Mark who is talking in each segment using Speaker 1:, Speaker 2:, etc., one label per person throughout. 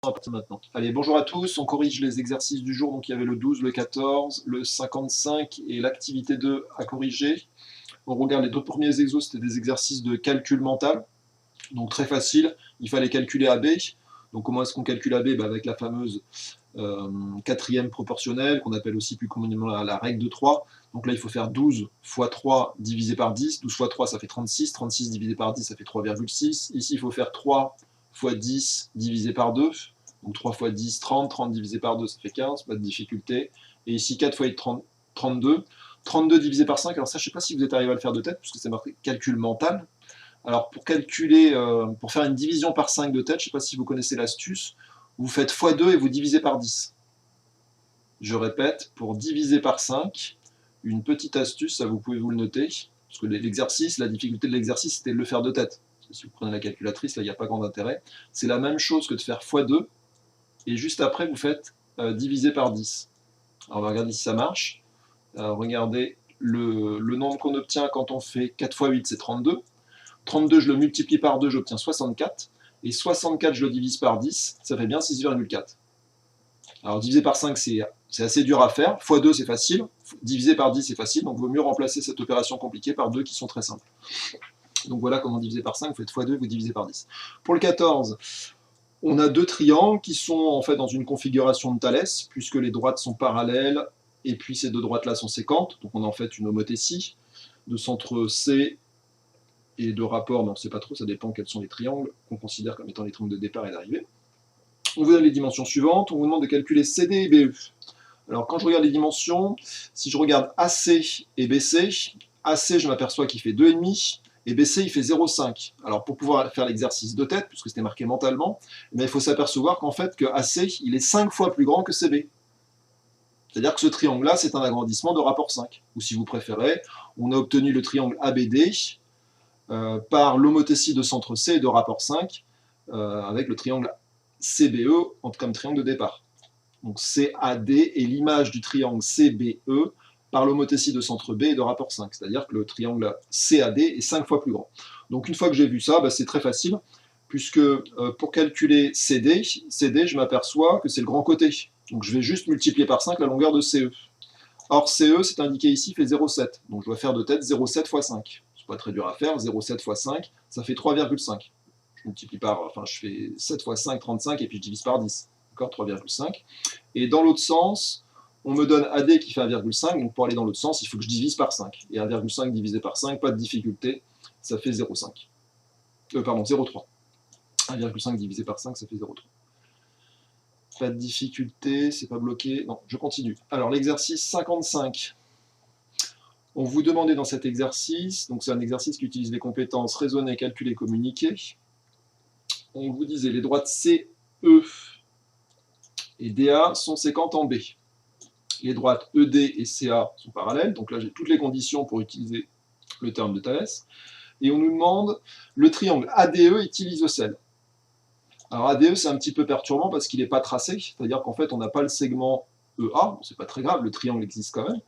Speaker 1: à partir de maintenant. Allez, bonjour à tous, on corrige les exercices du jour. Donc il y avait le 12, le 14, le 55 et l'activité 2 à corriger. On regarde les deux premiers exos, c'était des exercices de calcul mental. Donc très facile, il fallait calculer AB. Donc comment est-ce qu'on calcule AB? Avec la fameuse quatrième proportionnelle, qu'on appelle aussi plus communément la règle de 3. Donc là, il faut faire 12 fois 3 divisé par 10. 12 fois 3, ça fait 36. 36 divisé par 10, ça fait 3,6. Ici, il faut faire 3 fois 10 divisé par 2. Donc 3 fois 10, 30. 30 divisé par 2, ça fait 15. Pas de difficulté. Et ici, 4 fois 8, 32. 32 divisé par 5. Alors ça, je ne sais pas si vous êtes arrivé à le faire de tête, puisque c'est marqué calcul mental. Alors pour calculer, pour faire une division par 5 de tête, je ne sais pas si vous connaissez l'astuce, vous faites x2 et vous divisez par 10. Je répète, pour diviser par 5, une petite astuce, ça vous pouvez vous le noter, parce que l'exercice, la difficulté de l'exercice, c'était de le faire de tête. Si vous prenez la calculatrice, là, il n'y a pas grand intérêt. C'est la même chose que de faire x2, et juste après, vous faites diviser par 10. Alors on va regarder si ça marche. Regardez, le nombre qu'on obtient quand on fait 4 fois 8, c'est 32. 32, je le multiplie par 2, j'obtiens 64. Et 64, je le divise par 10, ça fait bien 6,4. Alors diviser par 5, c'est assez dur à faire. Fois 2, c'est facile. Diviser par 10, c'est facile. Donc il vaut mieux remplacer cette opération compliquée par 2 qui sont très simples. Donc voilà comment diviser par 5. Vous faites x2, vous divisez par 10. Pour le 14, on a deux triangles qui sont en fait dans une configuration de Thalès, puisque les droites sont parallèles, et puis ces deux droites-là sont séquentes. Donc on a en fait une homothétie de centre C et de rapport, mais on ne sait pas trop, ça dépend quels sont les triangles qu'on considère comme étant les triangles de départ et d'arrivée. On vous donne les dimensions suivantes, on vous demande de calculer CD et BE. Alors quand je regarde les dimensions, si je regarde AC et BC, AC je m'aperçois qu'il fait 2,5 et BC il fait 0,5. Alors pour pouvoir faire l'exercice de tête, puisque c'était marqué mentalement, il faut s'apercevoir qu'en fait que AC il est 5 fois plus grand que CB. C'est-à-dire que ce triangle-là, c'est un agrandissement de rapport 5. Ou si vous préférez, on a obtenu le triangle ABD, par l'homothétie de centre C et de rapport 5, avec le triangle CBE comme triangle de départ. Donc CAD est l'image du triangle CBE par l'homothétie de centre B et de rapport 5, c'est-à-dire que le triangle CAD est 5 fois plus grand. Donc une fois que j'ai vu ça, c'est très facile, puisque pour calculer CD, je m'aperçois que c'est le grand côté. Donc je vais juste multiplier par 5 la longueur de CE. Or CE, c'est indiqué ici, fait 0,7. Donc je dois faire de tête 0,7 fois 5. C'est pas très dur à faire, 0,7 fois 5, ça fait 3,5. Je multiplie par, je fais 7 fois 5, 35, et puis je divise par 10. D'accord, 3,5. Et dans l'autre sens, on me donne AD qui fait 1,5, donc pour aller dans l'autre sens, il faut que je divise par 5. Et 1,5 divisé par 5, pas de difficulté, ça fait 0,5. Pardon, 0,3. 1,5 divisé par 5, ça fait 0,3. Pas de difficulté, c'est pas bloqué. Non, je continue. Alors l'exercice 55. On vous demandait dans cet exercice, donc c'est un exercice qui utilise les compétences raisonner, calculer, communiquer. On vous disait les droites CE et DA sont séquentes en B. Les droites ED et CA sont parallèles, donc là j'ai toutes les conditions pour utiliser le terme de Thalès. Et on nous demande le triangle ADE est-il isocèle? Alors ADE c'est un petit peu perturbant parce qu'il n'est pas tracé, c'est-à-dire qu'en fait on n'a pas le segment EA, bon, c'est pas très grave, le triangle existe quand même.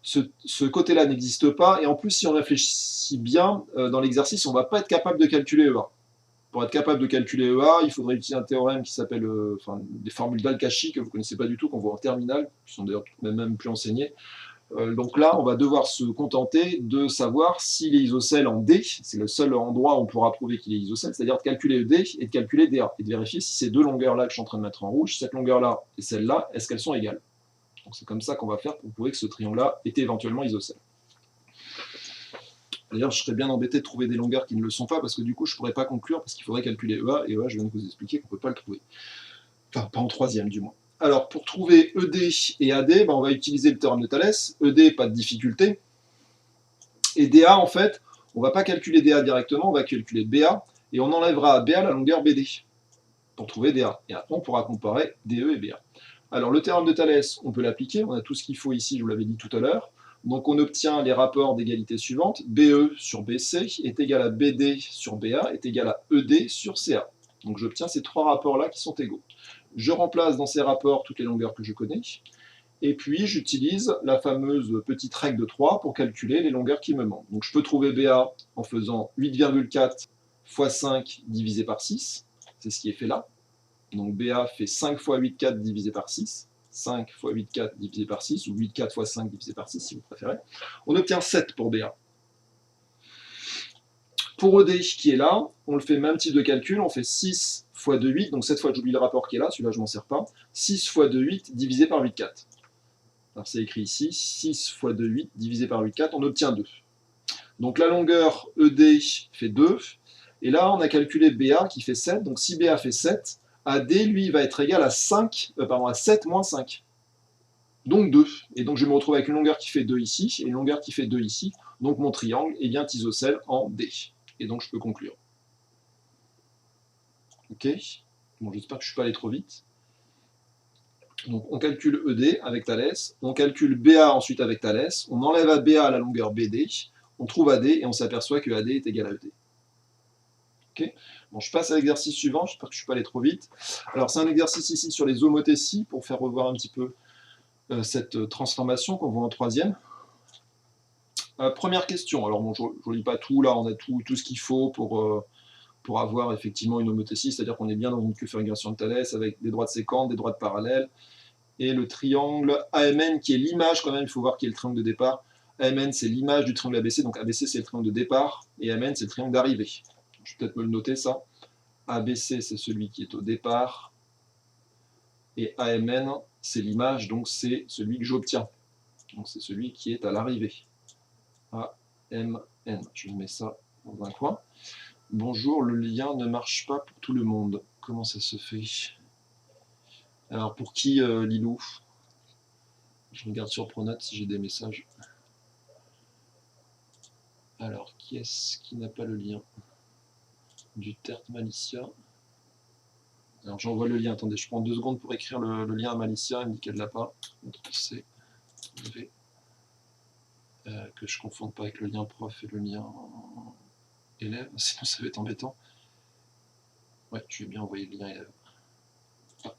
Speaker 1: Ce côté-là n'existe pas, et en plus si on réfléchit bien, dans l'exercice on ne va pas être capable de calculer EA. Pour être capable de calculer EA, il faudrait utiliser un théorème qui s'appelle des formules d'Al-Kashi que vous ne connaissez pas du tout, qu'on voit en terminale, qui sont d'ailleurs même plus enseignées. Donc là, on va devoir se contenter de savoir s'il est isocèle en D, c'est le seul endroit où on pourra prouver qu'il est isocèle, c'est-à-dire de calculer ED et de calculer DA, et de vérifier si ces deux longueurs-là que je suis en train de mettre en rouge, cette longueur-là et celle-là, est-ce qu'elles sont égales? Donc c'est comme ça qu'on va faire pour prouver que ce triangle-là était éventuellement isocèle. D'ailleurs, je serais bien embêté de trouver des longueurs qui ne le sont pas, parce que du coup, je ne pourrais pas conclure, parce qu'il faudrait calculer EA, et EA, je viens de vous expliquer qu'on ne peut pas le trouver. Enfin, pas en troisième, du moins. Alors, pour trouver ED et AD, on va utiliser le théorème de Thalès. ED, pas de difficulté. Et DA, en fait, on ne va pas calculer DA directement, on va calculer BA, et on enlèvera à BA la longueur BD, pour trouver DA. Et après, on pourra comparer DE et BA. Alors, le théorème de Thalès, on peut l'appliquer, on a tout ce qu'il faut ici, je vous l'avais dit tout à l'heure. Donc on obtient les rapports d'égalité suivantes. BE sur BC est égal à BD sur BA est égal à ED sur CA. Donc j'obtiens ces trois rapports-là qui sont égaux. Je remplace dans ces rapports toutes les longueurs que je connais. Et puis j'utilise la fameuse petite règle de 3 pour calculer les longueurs qui me manquent. Donc je peux trouver BA en faisant 8,4 fois 5 divisé par 6. C'est ce qui est fait là. Donc BA fait 5 fois 8, 4 divisé par 6. 5 fois 8, 4 divisé par 6, ou 8, 4 fois 5 divisé par 6, si vous préférez. On obtient 7 pour BA. Pour ED qui est là, on le fait même type de calcul, on fait 6 fois 2, 8, donc cette fois j'oublie le rapport qui est là, celui-là je m'en sers pas. 6 fois 2, 8 divisé par 8, 4. Alors c'est écrit ici, 6 fois 2, 8 divisé par 8, 4, on obtient 2. Donc la longueur ED fait 2, et là on a calculé BA qui fait 7, donc si BA fait 7, AD lui va être égal à 7 moins 5. Donc 2. Et donc je vais me retrouver avec une longueur qui fait 2 ici, et une longueur qui fait 2 ici. Donc mon triangle est bien isocèle en D. Et donc je peux conclure. Ok. Bon, j'espère que je ne suis pas allé trop vite. Donc on calcule ED avec Thalès, on calcule BA ensuite avec Thalès, on enlève à BA la longueur BD, on trouve AD et on s'aperçoit que AD est égal à ED. Okay. Bon, je passe à l'exercice suivant, j'espère que je ne suis pas allé trop vite. Alors c'est un exercice ici sur les homothéties pour faire revoir un petit peu cette transformation qu'on voit en troisième. Première question, alors bon, je ne lis pas tout, là on a tout ce qu'il faut pour avoir effectivement une homothétie, c'est-à-dire qu'on est bien dans une configuration de Thalès avec des droites séquentes, des droites parallèles, et le triangle AMN qui est l'image quand même, il faut voir qui est le triangle de départ. AMN c'est l'image du triangle ABC, donc ABC c'est le triangle de départ, et AMN c'est le triangle d'arrivée. Je vais peut-être me le noter ça. ABC c'est celui qui est au départ, et AMN c'est l'image, donc c'est celui que j'obtiens. Donc c'est celui qui est à l'arrivée. AMN, je mets ça dans un coin. Bonjour, le lien ne marche pas pour tout le monde. Comment ça se fait? Alors pour qui, Lilou? Je regarde sur Pronote si j'ai des messages. Alors, qui est-ce qui n'a pas le lien? Du Tert Malicia. Alors j'envoie le lien, attendez, je prends 2 secondes pour écrire le lien à Malicia, elle me dit qu'elle ne l'a pas. C, V. Que je ne confonde pas avec le lien prof et le lien élève, sinon ça va être embêtant. Ouais, je vais bien envoyer le lien élève. Hop.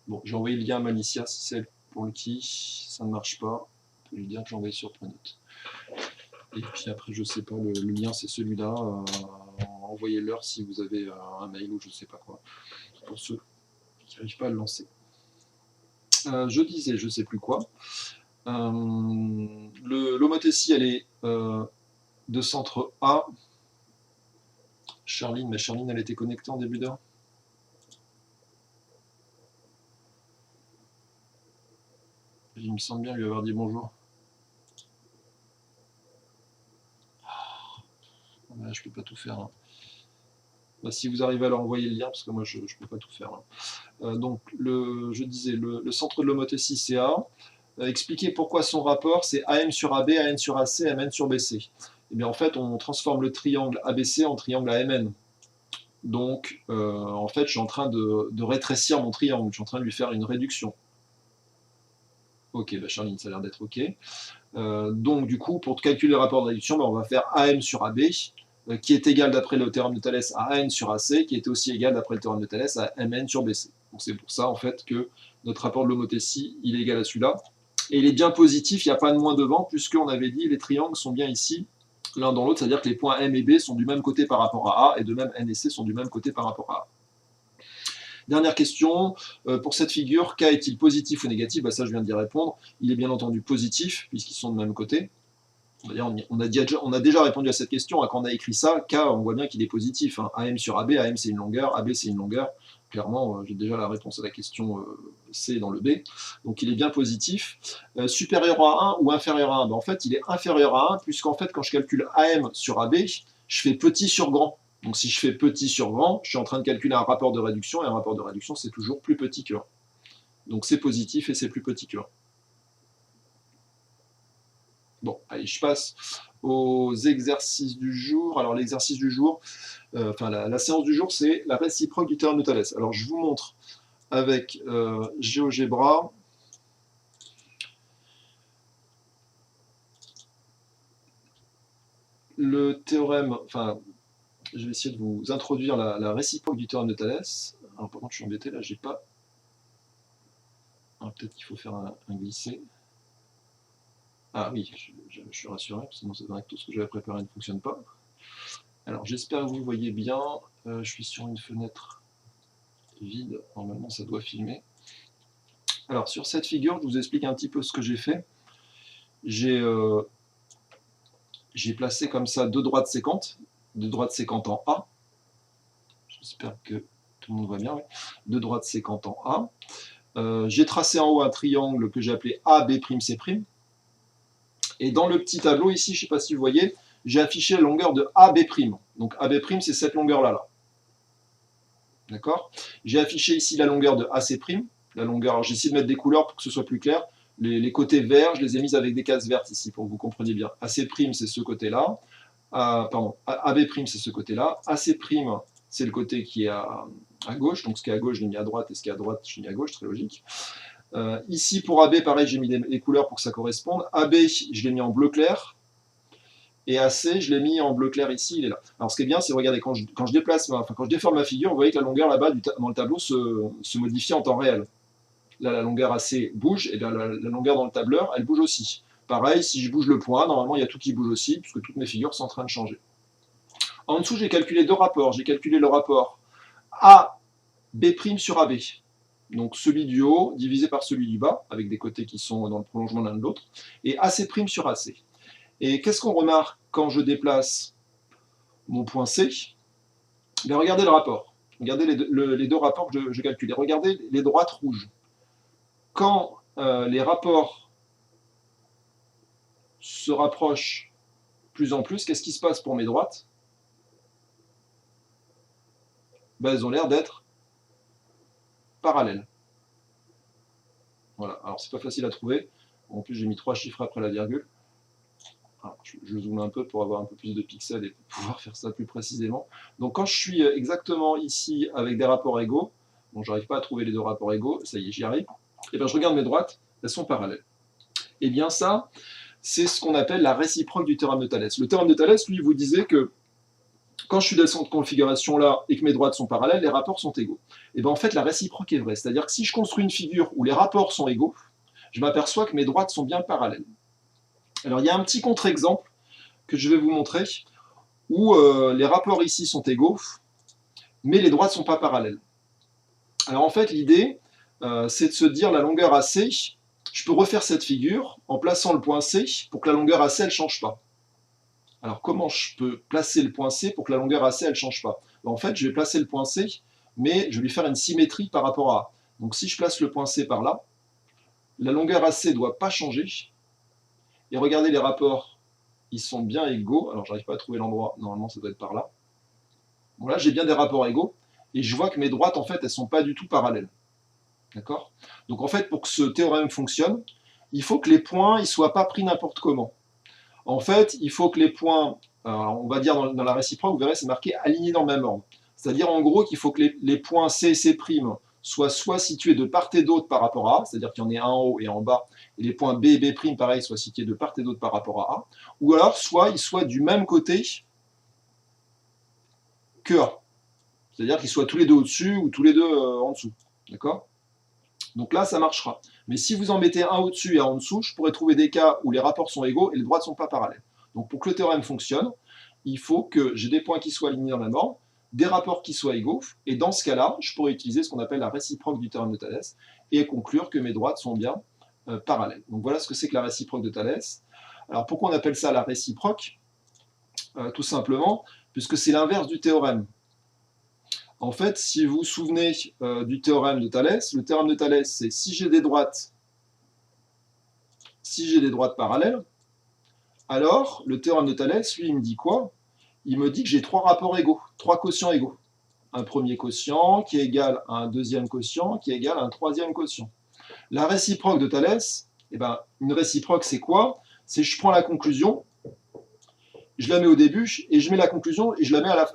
Speaker 1: Bon, j'ai envoyé le lien à Malicia, si c'est pour le qui, ça ne marche pas, on peut lui dire que j'ai envoyé sur Pronote. Et puis après, je sais pas, le lien c'est celui-là, envoyez-leur si vous avez un mail ou je sais pas quoi, pour ceux qui n'arrivent pas à le lancer. Je disais, je sais plus quoi. L'homothétie, elle est de centre A. Charline, mais Charline, elle était connectée en début d'heure. Il me semble bien lui avoir dit bonjour. Là, je peux pas tout faire. Hein. Bah, si vous arrivez à leur envoyer le lien, parce que moi je peux pas tout faire. Hein. Donc, je disais, le centre de l'homothétie, c'est A. Expliquer pourquoi son rapport, c'est AM sur AB, AN sur AC, MN sur BC. Et bien en fait, on transforme le triangle ABC en triangle AMN. Donc, en fait, je suis en train de rétrécir mon triangle, je suis en train de lui faire une réduction. Ok, bah Charline, ça a l'air d'être ok. Donc, du coup, pour calculer le rapport de réduction, bah, on va faire AM sur AB, qui est égal d'après le théorème de Thalès à AN sur AC, qui est aussi égal d'après le théorème de Thalès à MN sur BC. Donc, c'est pour ça, en fait, que notre rapport de l'homothétie, il est égal à celui-là. Et il est bien positif, il n'y a pas de moins devant, puisqu'on avait dit les triangles sont bien ici, l'un dans l'autre, c'est-à-dire que les points M et B sont du même côté par rapport à A, et de même N et C sont du même côté par rapport à A. Dernière question, pour cette figure, K est-il positif ou négatif? Bah, ça, je viens d'y répondre. Il est bien entendu positif, puisqu'ils sont de même côté. D'ailleurs, on a déjà répondu à cette question. Quand on a écrit ça, K, on voit bien qu'il est positif. Hein. AM sur AB, AM c'est une longueur, AB c'est une longueur. Clairement, j'ai déjà la réponse à la question C dans le B. Donc il est bien positif. Supérieur à 1 ou inférieur à 1? En fait, il est inférieur à 1, puisqu'en fait, quand je calcule AM sur AB, je fais petit sur grand. Donc si je fais petit sur grand, je suis en train de calculer un rapport de réduction, et un rapport de réduction, c'est toujours plus petit que 1. Donc c'est positif et c'est plus petit que 1. Bon, allez, je passe aux exercices du jour. Alors l'exercice du jour, la séance du jour, c'est la réciproque du théorème de Thalès. Alors je vous montre avec GeoGebra. Le théorème, enfin, je vais essayer de vous introduire la réciproque du théorème de Thalès. Alors par contre, je suis embêté, là, j'ai pas... Peut-être qu'il faut faire un glissé. Ah oui, je suis rassuré, sinon c'est vrai que tout ce que j'avais préparé ne fonctionne pas. Alors j'espère que vous voyez bien, je suis sur une fenêtre vide, normalement ça doit filmer. Alors sur cette figure, je vous explique un petit peu ce que j'ai fait. J'ai placé comme ça deux droites sécantes en A. J'espère que tout le monde voit bien. Oui. Deux droites sécantes en A. J'ai tracé en haut un triangle que j'ai appelé AB'C'. Et dans le petit tableau ici, je ne sais pas si vous voyez, j'ai affiché la longueur de AB'. Donc AB', c'est cette longueur-là. D'accord? J'ai affiché ici la longueur de AC'. La longueur, j'ai essayé de mettre des couleurs pour que ce soit plus clair. Les côtés verts, je les ai mis avec des cases vertes ici, pour que vous compreniez bien. AC', c'est ce côté-là. Pardon, AB', c'est ce côté-là. AC', c'est le côté qui est à gauche. Donc ce qui est à gauche, je l'ai mis à droite, et ce qui est à droite, je l'ai mis à gauche, très logique. Ici, pour AB, pareil, j'ai mis des couleurs pour que ça corresponde. AB, je l'ai mis en bleu clair. Et AC, je l'ai mis en bleu clair ici, il est là. Alors ce qui est bien, c'est regardez, quand je déforme ma figure, vous voyez que la longueur là-bas dans le tableau se modifie en temps réel. Là, la longueur AC bouge, et bien la longueur dans le tableur, elle bouge aussi. Pareil, si je bouge le point, normalement il y a tout qui bouge aussi, puisque toutes mes figures sont en train de changer. En dessous, j'ai calculé deux rapports. J'ai calculé le rapport AB' sur AB. Donc celui du haut divisé par celui du bas, avec des côtés qui sont dans le prolongement l'un de l'autre, et AC' sur AC. Et qu'est-ce qu'on remarque quand je déplace mon point C? Bien, regardez le rapport. Regardez les deux rapports que je calculais. Regardez les droites rouges. Quand les rapports se rapprochent plus en plus, qu'est-ce qui se passe pour mes droites? Ben, elles ont l'air d'être parallèles. Voilà, alors c'est pas facile à trouver. En plus, j'ai mis 3 chiffres après la virgule. Alors, je zoome un peu pour avoir un peu plus de pixels et pour pouvoir faire ça plus précisément. Donc quand je suis exactement ici avec des rapports égaux, bon, j'arrive pas à trouver les deux rapports égaux, ça y est, j'y arrive, et bien je regarde mes droites, elles sont parallèles. Et bien ça, c'est ce qu'on appelle la réciproque du théorème de Thalès. Le théorème de Thalès, lui, vous disait que quand je suis dans cette configuration-là et que mes droites sont parallèles, les rapports sont égaux. Et bien en fait, la réciproque est vraie. C'est-à-dire que si je construis une figure où les rapports sont égaux, je m'aperçois que mes droites sont bien parallèles. Alors il y a un petit contre-exemple que je vais vous montrer, où les rapports ici sont égaux, mais les droites ne sont pas parallèles. Alors en fait, l'idée, c'est de se dire la longueur AC, je peux refaire cette figure en plaçant le point C pour que la longueur AC, elle ne change pas. Alors comment je peux placer le point C pour que la longueur AC, elle ne change pas? En fait, je vais placer le point C, mais je vais lui faire une symétrie par rapport à A. Donc si je place le point C par là, la longueur AC ne doit pas changer. Et regardez les rapports, ils sont bien égaux. Alors j'arrive pas à trouver l'endroit, normalement ça doit être par là. Bon là j'ai bien des rapports égaux, et je vois que mes droites en fait elles sont pas du tout parallèles. D'accord? Donc en fait pour que ce théorème fonctionne, il faut que les points ne soient pas pris n'importe comment. En fait, il faut que les points, on va dire dans la réciproque, vous verrez c'est marqué alignés dans le même ordre. C'est-à-dire en gros qu'il faut que les points C et C' soient soit situés de part et d'autre par rapport à A, c'est-à-dire qu'il y en ait un en haut et en bas, et les points B et B', pareil, soient situés de part et d'autre par rapport à A, ou alors soit ils soient du même côté que A. C'est-à-dire qu'ils soient tous les deux au-dessus ou tous les deux en dessous. D'accord? Donc là, ça marchera. Mais si vous en mettez un au-dessus et un en dessous, je pourrais trouver des cas où les rapports sont égaux et les droites ne sont pas parallèles. Donc pour que le théorème fonctionne, il faut que j'ai des points qui soient alignés dans la norme, des rapports qui soient égaux, et dans ce cas-là, je pourrais utiliser ce qu'on appelle la réciproque du théorème de Thalès et conclure que mes droites sont bien parallèles. Donc voilà ce que c'est que la réciproque de Thalès. Alors pourquoi on appelle ça la réciproque? Tout simplement, puisque c'est l'inverse du théorème. En fait, si vous vous souvenez du théorème de Thalès, le théorème de Thalès, c'est si j'ai des droites parallèles, alors le théorème de Thalès, lui, il me dit quoi? Il me dit que j'ai trois rapports égaux, trois quotients égaux. Un premier quotient qui est égal à un deuxième quotient qui est égal à un troisième quotient. La réciproque de Thalès, eh ben, une réciproque, c'est quoi? C'est je prends la conclusion, je la mets au début, et je mets la conclusion, et je la mets à la...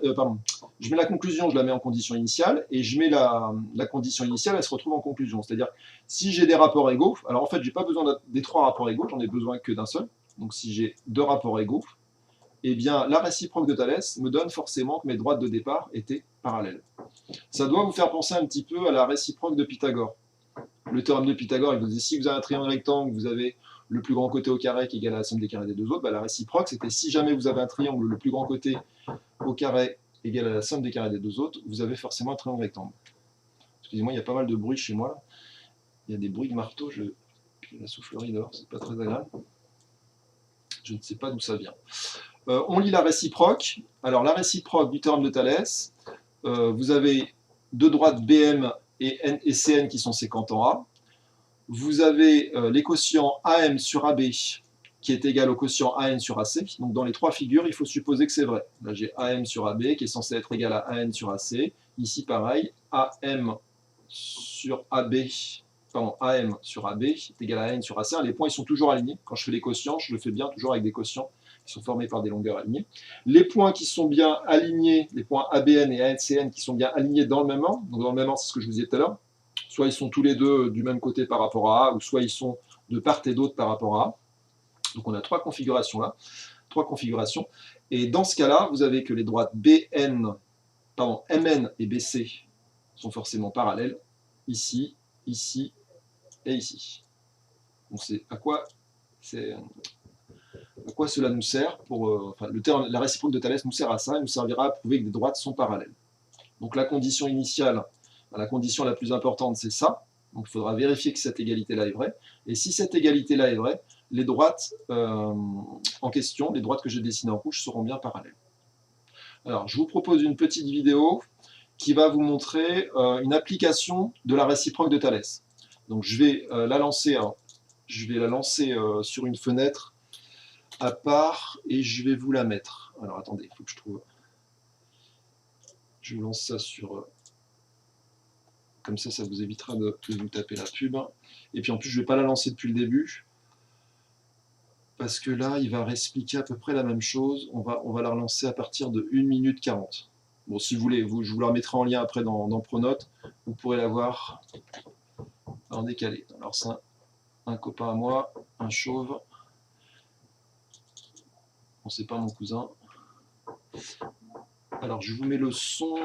Speaker 1: je mets la conclusion, je la mets en condition initiale, et je mets la condition initiale, elle se retrouve en conclusion. C'est-à-dire, si j'ai des rapports égaux, alors en fait, j'ai pas besoin des trois rapports égaux, j'en ai besoin que d'un seul. Donc si j'ai deux rapports égaux, eh bien, la réciproque de Thalès me donne forcément que mes droites de départ étaient parallèles. Ça doit vous faire penser un petit peu à la réciproque de Pythagore. Le théorème de Pythagore, il vous dit si vous avez un triangle rectangle, vous avez le plus grand côté au carré qui est égal à la somme des carrés des deux autres, bah, la réciproque, c'était si jamais vous avez un triangle, le plus grand côté au carré égal à la somme des carrés des deux autres, vous avez forcément un triangle rectangle. Excusez-moi, il y a pas mal de bruit chez moi. Là. Il y a des bruits de marteau. La soufflerie dehors, c'est pas très agréable. Je ne sais pas d'où ça vient. On lit la réciproque. Alors, la réciproque du théorème de Thalès, vous avez deux droites BM et CN qui sont séquentes en A. Vous avez les quotients AM sur AB qui est égal au quotient AN sur AC. Donc, dans les trois figures, il faut supposer que c'est vrai. Là, j'ai AM sur AB qui est censé être égal à AN sur AC. Ici, pareil, AM sur AB, pardon, AM sur AB est égal à AN sur AC. Les points, ils sont toujours alignés. Quand je fais les quotients, je le fais bien toujours avec des quotients qui sont formés par des longueurs alignées. Les points qui sont bien alignés, les points ABN et ANCN qui sont bien alignés dans le même ordre, donc dans le même ordre, c'est ce que je vous disais tout à l'heure, soit ils sont tous les deux du même côté par rapport à A, ou soit ils sont de part et d'autre par rapport à A. Donc on a trois configurations là, trois configurations. Et dans ce cas-là, vous avez que les droites MN et BC sont forcément parallèles, ici, ici et ici. Donc c'est à quoi cela nous sert pour, la réciproque de Thalès nous sert à ça, il nous servira à prouver que des droites sont parallèles. Donc la condition initiale, la condition la plus importante, c'est ça. Donc il faudra vérifier que cette égalité-là est vraie. Et si cette égalité-là est vraie, les droites en question, les droites que j'ai dessinées en rouge, seront bien parallèles. Alors, je vous propose une petite vidéo qui va vous montrer une application de la réciproque de Thalès. Donc, je vais la lancer, sur une fenêtre à part et je vais vous la mettre. Alors, attendez, il faut que je trouve... Je vous lance ça sur... Comme ça vous évitera de vous taper la pub. Et puis en plus, je ne vais pas la lancer depuis le début. Parce que là, il va réexpliquer à peu près la même chose. On va la relancer à partir de 1 minute 40. Bon, si vous voulez, je vous la remettrai en lien après dans Pronote. Vous pourrez la voir en décalé. Alors, c'est un copain à moi, un chauve. Bon, c'est pas mon cousin. Alors, je vous mets le son...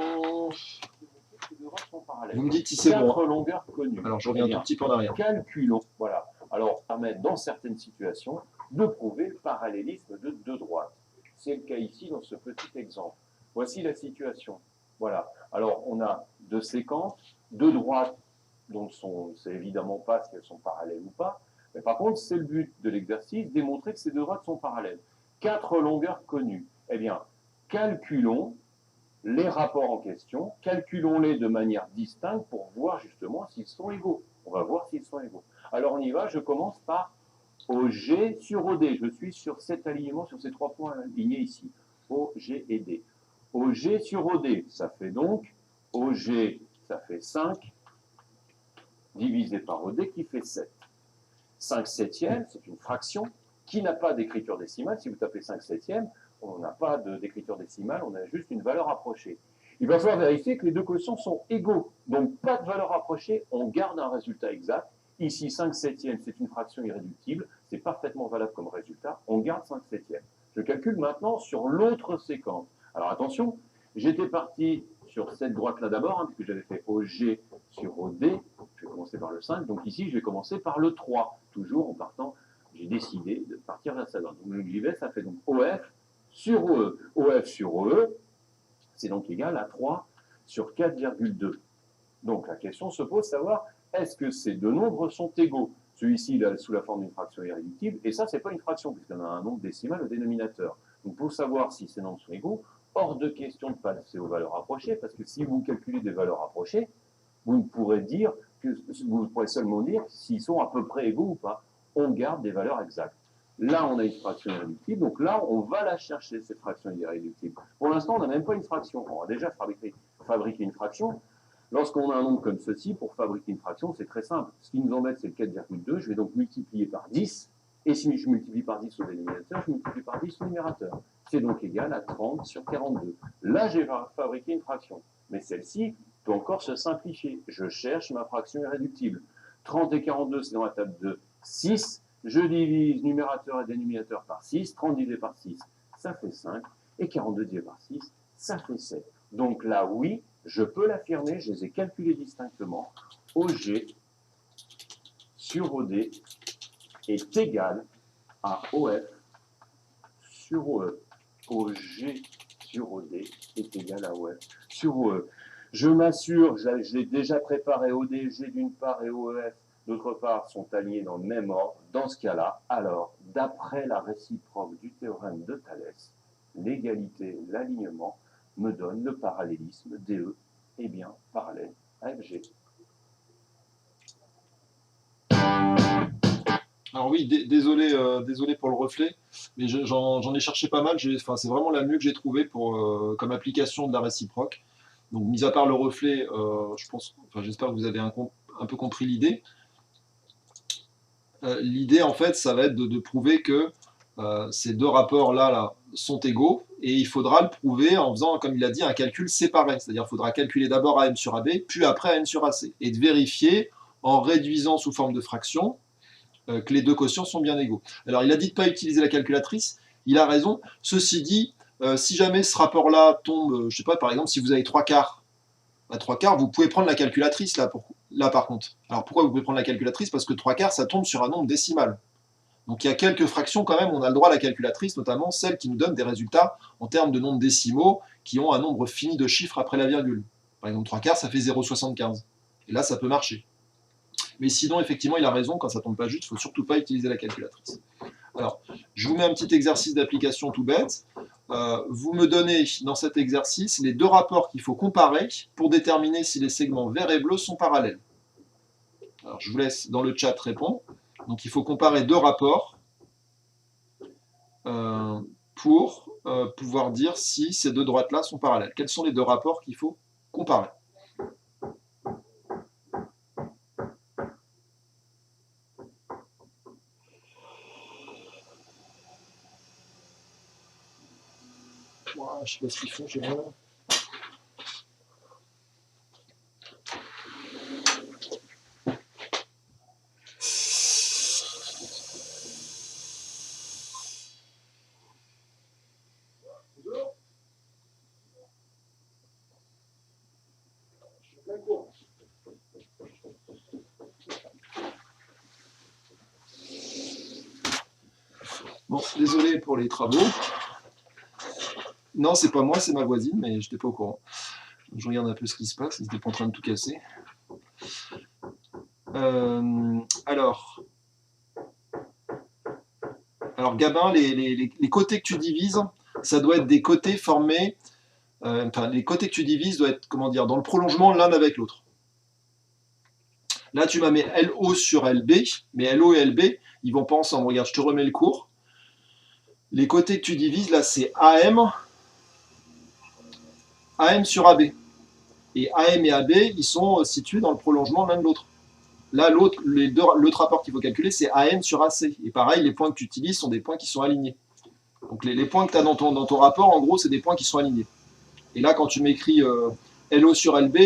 Speaker 1: Vous me dites si c'est bon.
Speaker 2: Longueurs connues.
Speaker 1: Alors, je reviens un tout petit peu en arrière.
Speaker 2: Calculons, voilà. Alors, permettre dans certaines situations de prouver le parallélisme de deux droites. C'est le cas ici dans ce petit exemple. Voici la situation. Voilà. Alors, on a deux séquences, deux droites dont on ne sait évidemment pas si elles sont parallèles ou pas. Mais par contre, c'est le but de l'exercice, démontrer que ces deux droites sont parallèles. Quatre longueurs connues. Eh bien, calculons les rapports en question, calculons-les de manière distincte pour voir justement s'ils sont égaux. On va voir s'ils sont égaux. Alors on y va, je commence par OG sur OD. Je suis sur cet alignement, sur ces trois points alignés ici. OG et D. OG sur OD, ça fait donc OG, ça fait 5, divisé par OD qui fait 7. 5 septièmes, c'est une fraction qui n'a pas d'écriture décimale. Si vous tapez 5 septièmes, on n'a pas d'écriture décimale, on a juste une valeur rapprochée. Il va falloir vérifier que les deux quotients sont égaux. Donc, pas de valeur rapprochée, on garde un résultat exact. Ici, 5 septièmes, c'est une fraction irréductible, c'est parfaitement valable comme résultat, on garde 5 septièmes. Je calcule maintenant sur l'autre séquence. Alors attention, j'étais parti sur cette droite-là d'abord, hein, puisque j'avais fait OG sur OD, je vais commencer par le 5, donc ici, je vais commencer par le 3, toujours en partant, j'ai décidé de partir vers cette droite. Donc j'y vais, ça fait donc OF sur OE. OF sur OE, c'est donc égal à 3 sur 4,2. Donc la question se pose, savoir, est-ce que ces deux nombres sont égaux? Celui-ci, il est sous la forme d'une fraction irréductible, et ça, c'est pas une fraction, puisqu'on a un nombre décimal au dénominateur. Donc pour savoir si ces nombres sont égaux, hors de question de passer aux valeurs rapprochées, parce que si vous calculez des valeurs rapprochées, vous ne pourrez dire que vous pourrez seulement dire s'ils sont à peu près égaux ou pas. On garde des valeurs exactes. Là, on a une fraction irréductible, donc là, on va la chercher, cette fraction irréductible. Pour l'instant, on n'a même pas une fraction. On va déjà fabriquer une fraction. Lorsqu'on a un nombre comme ceci, pour fabriquer une fraction, c'est très simple. Ce qui nous embête, c'est le 4,2. Je vais donc multiplier par 10. Et si je multiplie par 10 au dénominateur, je multiplie par 10 au numérateur. C'est donc égal à 30 sur 42. Là, j'ai fabriqué une fraction. Mais celle-ci peut encore se simplifier. Je cherche ma fraction irréductible. 30 et 42, c'est dans la table de 6. Je divise numérateur et dénominateur par 6. 30 divisé par 6, ça fait 5. Et 42 divisé par 6, ça fait 7. Donc là, oui, je peux l'affirmer, je les ai calculés distinctement. OG sur OD est égal à OF sur OE. OG sur OD est égal à OF sur OE. Je m'assure, je l'ai déjà préparé, ODG d'une part et OEF d'autre part sont alignés dans le même ordre. Dans ce cas-là, alors, d'après la réciproque du théorème de Thalès, l'égalité, l'alignement me donne le parallélisme DE est bien parallèle à FG.
Speaker 1: Alors oui, désolé, désolé pour le reflet, mais j'en ai cherché pas mal. Enfin, c'est vraiment la mieux que j'ai trouvée pour, comme application de la réciproque. Donc, mis à part le reflet, je pense, enfin, j'espère que vous avez un peu compris l'idée. L'idée, en fait, ça va être de prouver que ces deux rapports-là sont égaux, et il faudra le prouver en faisant, comme il a dit, un calcul séparé. C'est-à-dire qu'il faudra calculer d'abord AM sur AB, puis après AM sur AC, et de vérifier en réduisant sous forme de fraction que les deux quotients sont bien égaux. Alors, il a dit de ne pas utiliser la calculatrice, il a raison. Ceci dit, si jamais ce rapport-là tombe, je sais pas, par exemple, si vous avez 3/4, à 3/4, vous pouvez prendre la calculatrice là par contre. Alors pourquoi vous pouvez prendre la calculatrice? Parce que 3/4, ça tombe sur un nombre décimal. Donc il y a quelques fractions quand même, on a le droit à la calculatrice, notamment celles qui nous donnent des résultats en termes de nombres décimaux qui ont un nombre fini de chiffres après la virgule. Par exemple, 3/4, ça fait 0,75. Et là, ça peut marcher. Mais sinon, effectivement, il a raison, quand ça tombe pas juste, il ne faut surtout pas utiliser la calculatrice. Alors, je vous mets un petit exercice d'application tout bête. Vous me donnez dans cet exercice les deux rapports qu'il faut comparer pour déterminer si les segments vert et bleu sont parallèles. Alors, je vous laisse dans le chat répondre. Donc, il faut comparer deux rapports pour pouvoir dire si ces deux droites-là sont parallèles. Quels sont les deux rapports qu'il faut comparer? Je ne sais pas ce qu'ils font, j'ai rien. Bon, désolé pour les travaux. Non, c'est pas moi, c'est ma voisine, mais je n'étais pas au courant. Je regarde un peu ce qui se passe, ils n'étaient pas en train de tout casser. Alors, Gabin, les côtés que tu divises, ça doit être des côtés formés. Enfin, les côtés que tu divises doivent être, comment dire, dans le prolongement l'un avec l'autre. Là, tu m'as mis LO sur LB, mais LO et LB, ils vont pas ensemble. Regarde, je te remets le cours. Les côtés que tu divises, là, c'est AM sur AB. Et AM et AB, ils sont situés dans le prolongement l'un de l'autre. Là, l'autre rapport qu'il faut calculer, c'est AM sur AC. Et pareil, les points que tu utilises sont des points qui sont alignés. Donc les points que tu as dans ton rapport, en gros, c'est des points qui sont alignés. Et là, quand tu m'écris LO sur LB,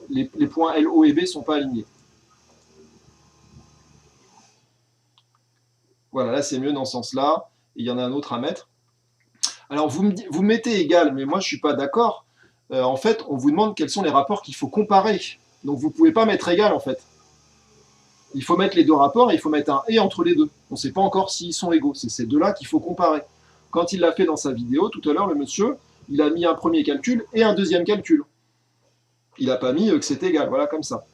Speaker 1: les points LO et B ne sont pas alignés. Voilà, là, c'est mieux dans ce sens-là. Et il y en a un autre à mettre. Alors, vous mettez égal, mais moi, je ne suis pas d'accord. En fait, on vous demande quels sont les rapports qu'il faut comparer. Donc, vous ne pouvez pas mettre égal, en fait. Il faut mettre les deux rapports et il faut mettre un et entre les deux. On ne sait pas encore s'ils sont égaux. C'est ces deux-là qu'il faut comparer. Quand il l'a fait dans sa vidéo, tout à l'heure, le monsieur, il a mis un premier calcul et un deuxième calcul. Il n'a pas mis que c'est égal. Voilà, comme ça.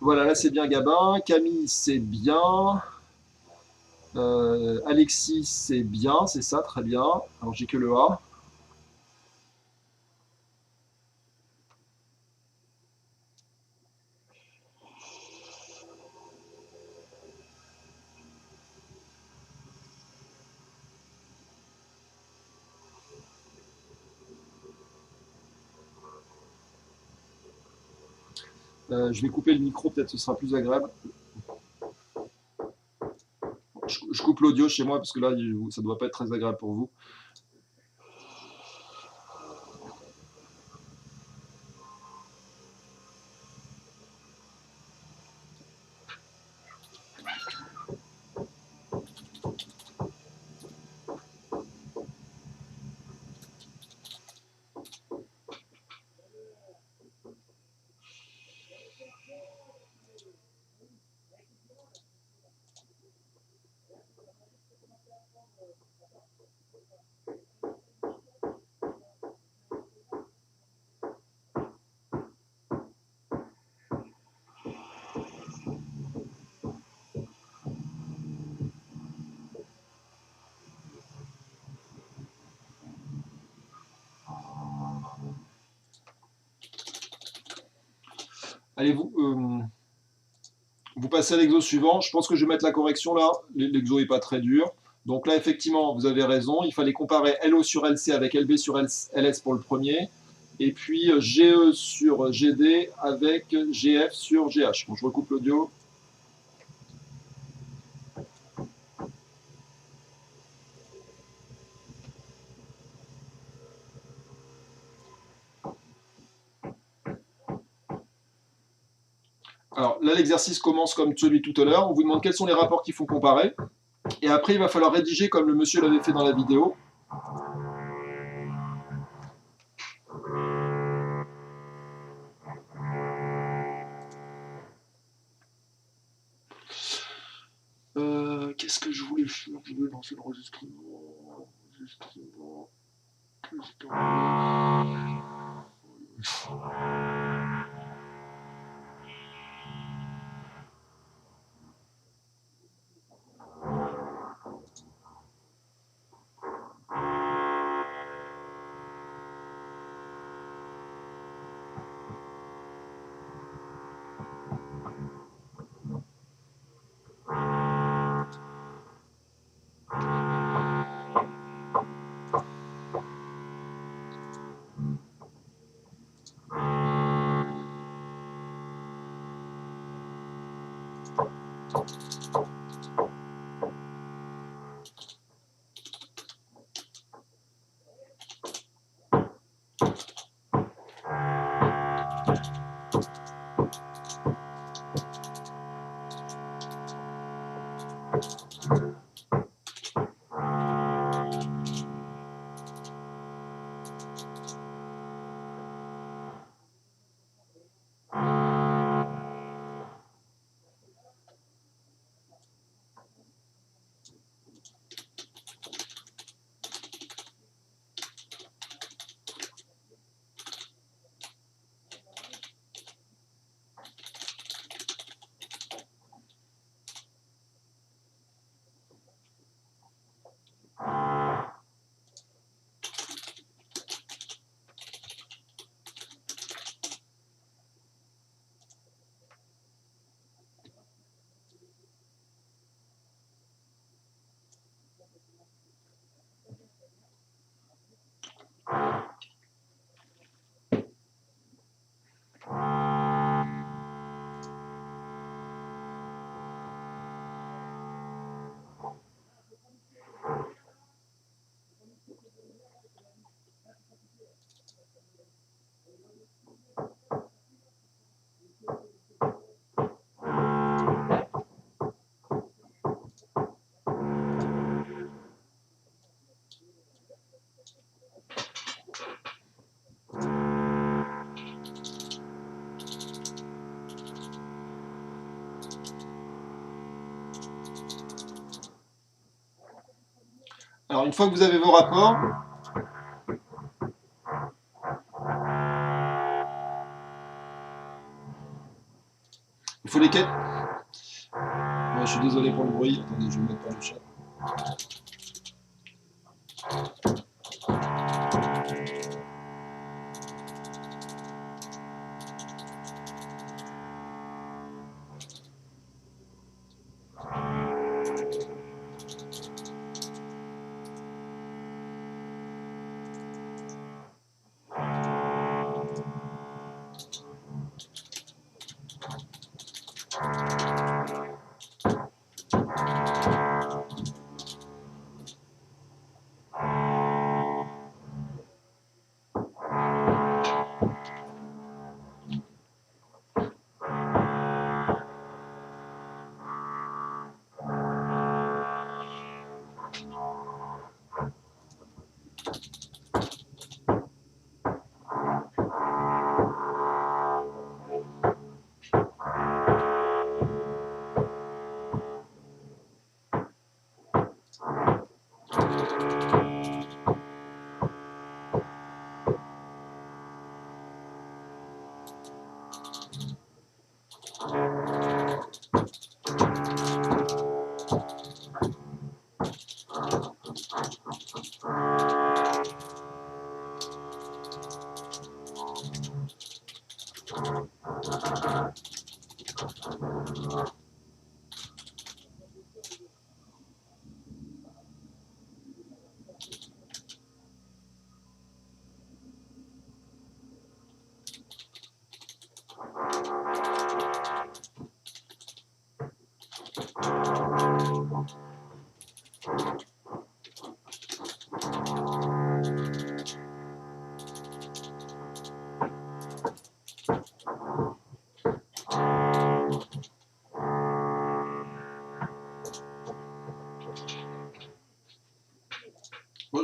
Speaker 1: Voilà, là, c'est bien Gabin. Camille, c'est bien. Alexis, c'est bien. C'est ça, très bien. Alors, j'ai que le A. Je vais couper le micro, peut-être ce sera plus agréable. Je coupe l'audio chez moi parce que là, ça ne doit pas être très agréable pour vous. Allez, vous passez à l'exo suivant. Je pense que je vais mettre la correction là. L'exo n'est pas très dur. Donc là, effectivement, vous avez raison. Il fallait comparer LO sur LC avec LB sur LS pour le premier. Et puis GE sur GD avec GF sur GH. Bon, je recoupe l'audio. Alors là, l'exercice commence comme celui tout à l'heure. On vous demande quels sont les rapports qu'il faut comparer. Et après, il va falloir rédiger comme le monsieur l'avait fait dans la vidéo. Qu'est-ce que je voulais faire? Je voulais lancer l'enregistrement. Enregistrement. Alors, une fois que vous avez vos rapports, il faut lesquels. Bon, je suis désolé pour le bruit. Attendez, je vais me mettre par le chat.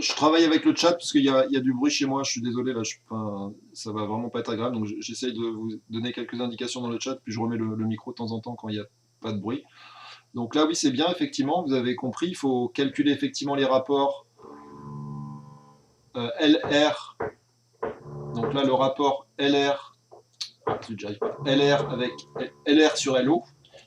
Speaker 1: je travaille avec le chat parce qu'il y a du bruit chez moi, je suis désolé, là, enfin, ça va vraiment pas être agréable, donc j'essaye de vous donner quelques indications dans le chat, puis je remets le micro de temps en temps quand il n'y a pas de bruit. Donc là, oui, c'est bien, effectivement, vous avez compris, il faut calculer effectivement les rapports LR, donc là, le rapport LR, j'arrive pas, LR avec LR sur LO,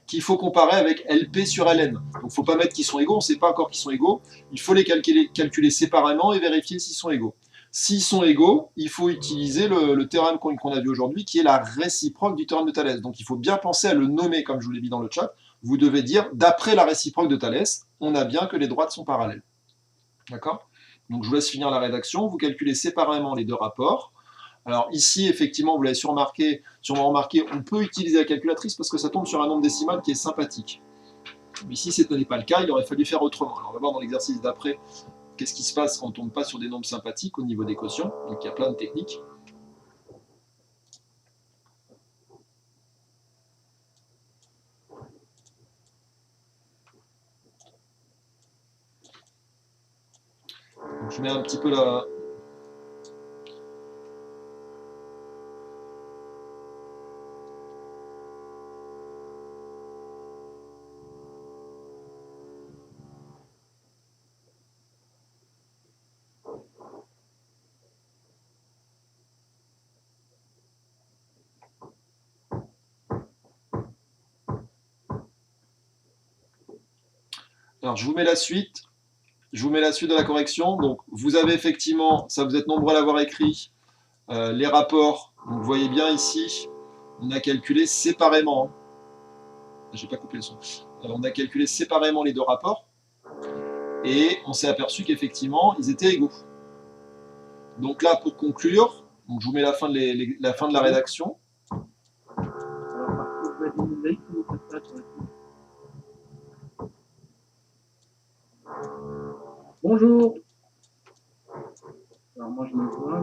Speaker 1: qu'il faut comparer avec LP sur LN. Donc il ne faut pas mettre qu'ils sont égaux, on ne sait pas encore qu'ils sont égaux, il faut les calculer séparément et vérifier s'ils sont égaux. S'ils sont égaux, il faut utiliser le théorème qu'on a vu aujourd'hui, qui est la réciproque du théorème de Thalès. Donc il faut bien penser à le nommer, comme je vous l'ai dit dans le chat. Vous devez dire, d'après la réciproque de Thalès, on a bien que les droites sont parallèles. D'accord? Donc je vous laisse finir la rédaction, vous calculez séparément les deux rapports. Alors ici, effectivement, vous l'avez sûrement remarqué, on peut utiliser la calculatrice parce que ça tombe sur un nombre décimal qui est sympathique. Ici, ce n'est pas le cas, il aurait fallu faire autrement. Alors, on va voir dans l'exercice d'après qu'est-ce qui se passe quand on ne tombe pas sur des nombres sympathiques au niveau des quotients. Donc il y a plein de techniques. Donc, je mets un petit peu la... Alors, je vous mets la suite. Je vous mets la suite de la correction. Donc, vous avez effectivement, ça vous êtes nombreux à l'avoir écrit, les rapports. Donc, vous voyez bien ici, on a calculé séparément. J'ai pas coupé le son. On a calculé séparément les deux rapports et on s'est aperçu qu'effectivement, ils étaient égaux. Donc là, pour conclure, donc je vous mets la fin de la rédaction.
Speaker 3: Bonjour. Alors moi je me vois,